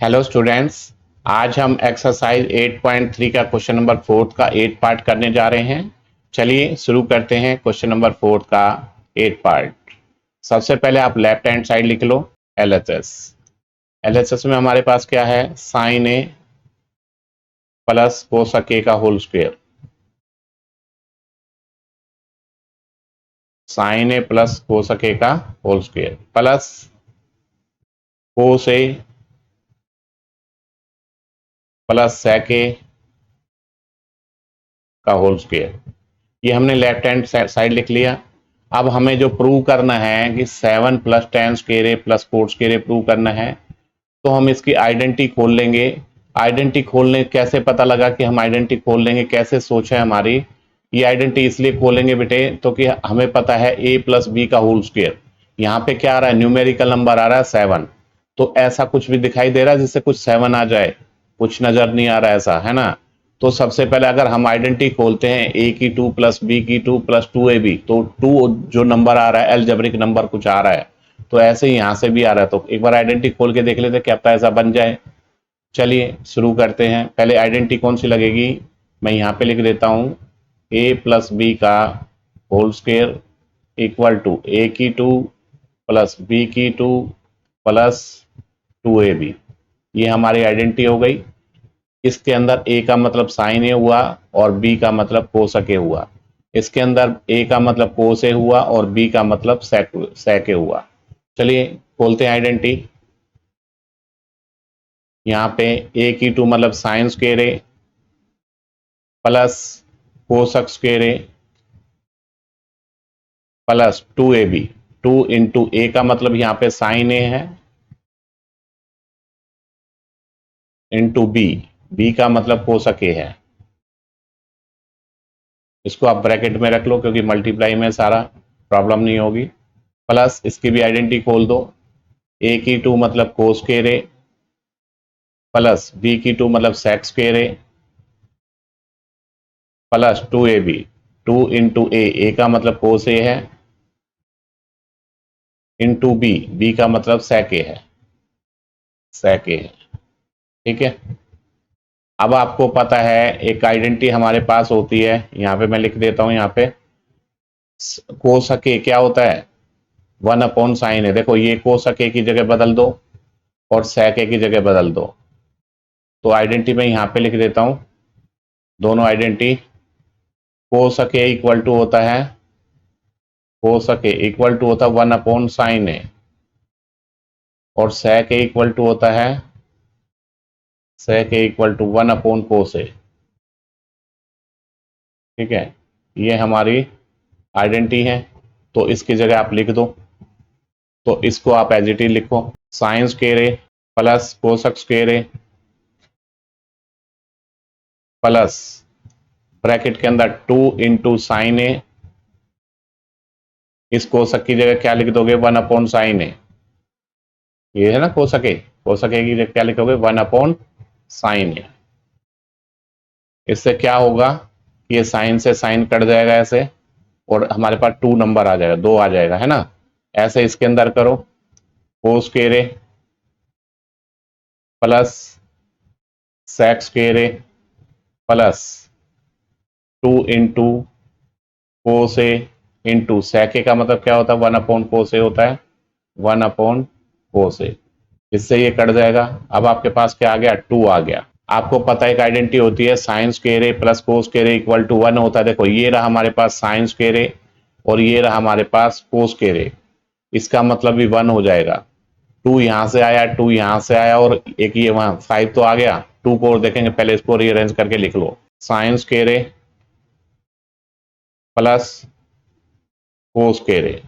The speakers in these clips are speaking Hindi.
Hello students. आज हम एक्सरसाइज 8.3 का क्वेश्चन नंबर 4 का 8 पार्ट करने जा रहे हैं। चलिए शुरू करते हैं क्वेश्चन नंबर 4 का 8 पार्ट। सबसे पहले आप लेफ्ट हैंड साइड लिख लो एलएचएस। एलएचएस में हमारे पास क्या है, साइन ए प्लस कोसक ए का होल स्क्वायर, साइन ए प्लस कोसक ए का होल स्क्वायर प्लस कोस ए प्लस सेक ए का होल स्क्वायर। ये हमने लेफ्ट हैंड साइड लिख लिया। अब हमें जो प्रूव करना है कि 7 plus tan square A plus cot square A prove करना है, तो हम इसकी आइडेंटिटी खोल लेंगे। आइडेंटिटी खोलने कैसे पता लगा कि हम आइडेंटिटी खोल लेंगे, कैसे सोच है हमारी। ये आइडेंटिटी इसलिए खोलेंगे बेटे तो कि हमें पता है ए प्लस बी का होल स्क्वायर। यहाँ पे क्या आ रहा है, न्यूमेरिकल नंबर आ रहा है 7। तो ऐसा कुछ भी दिखाई दे रहा है जिससे कुछ 7 आ जाए? कुछ नजर नहीं आ रहा है, ऐसा है ना। तो सबसे पहले अगर हम आइडेंटिटी खोलते हैं ए की 2 प्लस बी की 2 प्लस 2ab, तो 2 जो नंबर आ रहा है एलजेब्रिक नंबर कुछ आ रहा है, तो ऐसे ही यहां से भी आ रहा है। तो एक बार आइडेंटिटी खोल के देख लेते क्या पता ऐसा बन जाए। चलिए शुरू करते हैं। पहले आइडेंटिटी कौन सी लगेगी, मैं यहाँ पे लिख देता हूँ ए प्लस बी का होल स्क्वायर इक्वल टू ए की 2 प्लस बी की 2 प्लस 2ab। ये हमारी आइडेंटिटी हो गई। इसके अंदर ए का मतलब साइन ए हुआ और बी का मतलब कोसक ए हुआ। इसके अंदर ए का मतलब कोस ए हुआ और बी का मतलब सेक ए हुआ। चलिए खोलते हैं आइडेंटिटी। यहाँ पे ए की 2 मतलब sign square A plus कोसक square A plus 2ab। 2 into ए का मतलब यहाँ पे साइन ए है इंटू बी, बी का मतलब कोसक ए है। इसको आप ब्रैकेट में रख लो क्योंकि मल्टीप्लाई में सारा प्रॉब्लम नहीं होगी। प्लस इसकी भी आइडेंटिटी खोल दो, ए की 2 मतलब कोस स्क्वायर ए प्लस बी की 2 मतलब सेक square A plus 2ab। 2 into ए का मतलब कोस ए है इंटू बी, बी का मतलब सेक ए है, सेक ए है। ठीक है। अब आपको पता है एक आइडेंटिटी हमारे पास होती है, यहां पे मैं लिख देता हूं। यहाँ पे कोसक ए क्या होता है, 1 अपॉन साइन ए। देखो ये कोसक ए की जगह बदल दो और सेक ए की जगह बदल दो। तो आइडेंटिटी मैं यहाँ पे लिख देता हूं, दोनों आइडेंटिटी। कोसक ए इक्वल टू होता है, कोसक ए इक्वल टू होता है 1 अपॉन साइन ए और सेक ए इक्वल टू होता है, सेक ए इक्वल टू 1 अपॉन कोस ए। ठीक है, ये हमारी आइडेंटिटी है। तो इसकी जगह आप लिख दो। तो इसको आप एज इट इज लिखो, sign square A plus कोसक square A plus bracket के अंदर 2 इंटू साइन ए। इस कोसक की जगह क्या लिख दोगे, 1 अपॉन साइन ए। ये है ना कोसक ए, कोसक ए की जगह क्या लिखोगे, 1 अपॉन साइन ए। इससे क्या होगा, ये साइन से साइन कट जाएगा ऐसे और हमारे पास 2 नंबर आ जाएगा, 2 आ जाएगा, है ना। ऐसे इसके अंदर करो, कोस square A plus sec square A plus 2 into cos A into sec ए का मतलब क्या होता है, 1 अपॉन कोस ए होता है, 1 अपॉन कोस ए। इससे ये कट जाएगा। अब आपके पास क्या आ गया, 2 आ गया। आपको पता है एक आइडेंटिटी होती है sine square A plus cos square A equal to 1 होता है। देखो ये रहा हमारे पास साइन स्क्वायर ए और ये रहा हमारे पास कोस स्क्वायर ए, इसका मतलब भी 1 हो जाएगा। 2 यहां से आया, 2 यहां से आया और एक ये वहां 5 तो आ गया। 2 को और देखेंगे, पहले इसको रीअरेंज करके लिख लो, sign square A plus cos square ए।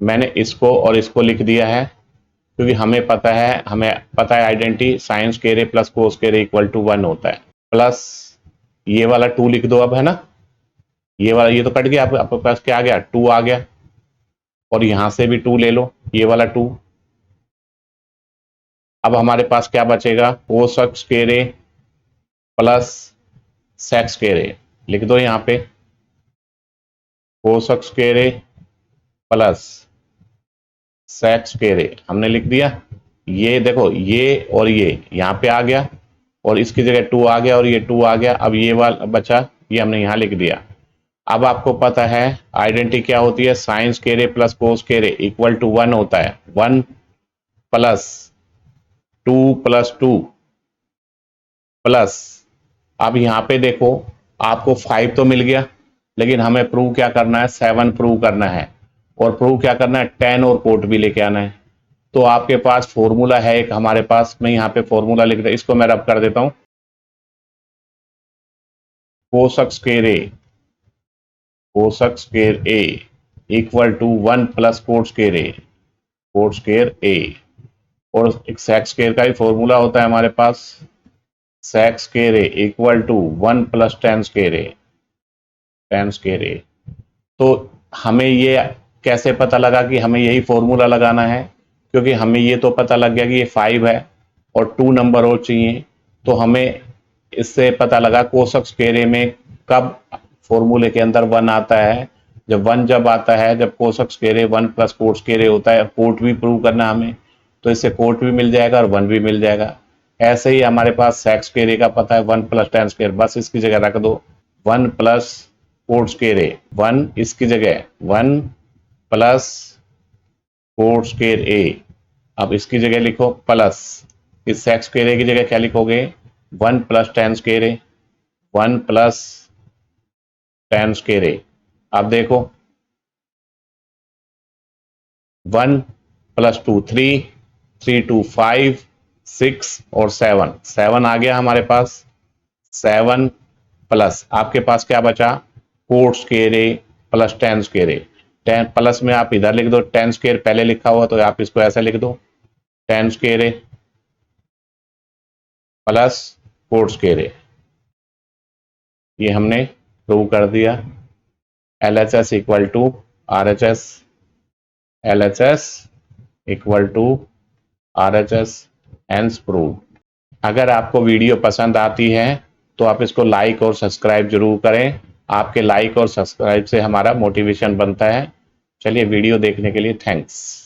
मैंने इसको और इसको लिख दिया है क्योंकि हमें पता है identity sine square A plus cos square A equal to 1 होता है। प्लस ये वाला 2 लिख दो अब, है ना। ये वाला ये तो कट गया, आपके पास क्या आ गया, 2 आ गया। और यहां से भी 2 ले लो, ये वाला 2। अब हमारे पास क्या बचेगा, कोसक square A plus sec square ए। लिख दो यहाँ पे, कोसक square A plus sec square ए हमने लिख दिया। ये देखो, ये और ये यहाँ पे आ गया और इसकी जगह 2 आ गया और ये 2 आ गया। अब ये वाला बचा, ये हमने यहाँ लिख दिया। अब आपको पता है आइडेंटिटी क्या होती है, sine square plus cos square equal to 1 होता है। 1 प्लस 2 प्लस 2 प्लस, अब यहाँ पे देखो आपको 5 तो मिल गया, लेकिन हमें प्रूव क्या करना है, 7 प्रूव करना है। और प्रूव क्या करना है, 10 और कोट भी लेके आना है। तो आपके पास फॉर्मूला है एक हमारे पास, मैं यहाँ पे फॉर्मूला लिख रहा, इसको मैं रब कर देता हूं। Cosec square A equal to 1 plus cot square A. और एक सेक स्क्वायर का ही फॉर्मूला होता है हमारे पास, sec square A equal to 1 plus tan square A. तो हमें ये कैसे पता लगा कि हमें यही फॉर्मूला लगाना है, क्योंकि हमें ये तो पता लग गया कि ये 5 है और 2 नंबर और चाहिए। तो हमें इससे पता लगा कोसक स्क्वायर ए में कब फॉर्मूले के अंदर 1 आता है, जब 1 जब आता है, जब कोसक स्क्वायर ए 1 प्लस कोट स्क्वायर ए होता है। कोट भी प्रूव करना हमें, तो इससे कोट भी मिल जाएगा और 1 भी मिल जाएगा। ऐसे ही हमारे पास सेक स्क्वायर ए का पता है 1 प्लस टेन स्क्वायर, बस इसकी जगह रख दो 1 प्लस कोट स्क्वायर ए, 1 इसकी जगह 1 प्लस कोट स्क्वायर ए। अब इसकी जगह लिखो प्लस, इस सेक स्क्वायर ए की जगह क्या लिखोगे, 1 प्लस टेन स्क्वायर ए, 1 प्लस टेन स्क्वायर ए। अब देखो 1 प्लस 2 3, 3 2 5 6 और 7 आ गया हमारे पास। 7 प्लस आपके पास क्या बचा, coat square A plus tan square A. 10 plus में आप इधर लिख दो, टेन स्क्वायर पहले लिखा हुआ तो आप इसको ऐसे लिख दो, tan square A plus cot square A. ये हमने प्रूव कर दिया। LHS equal to RHS, LHS equal to RHS, hence proved. अगर आपको वीडियो पसंद आती है तो आप इसको लाइक और सब्सक्राइब जरूर करें। आपके लाइक और सब्सक्राइब से हमारा मोटिवेशन बनता है। चलिए, वीडियो देखने के लिए थैंक्स।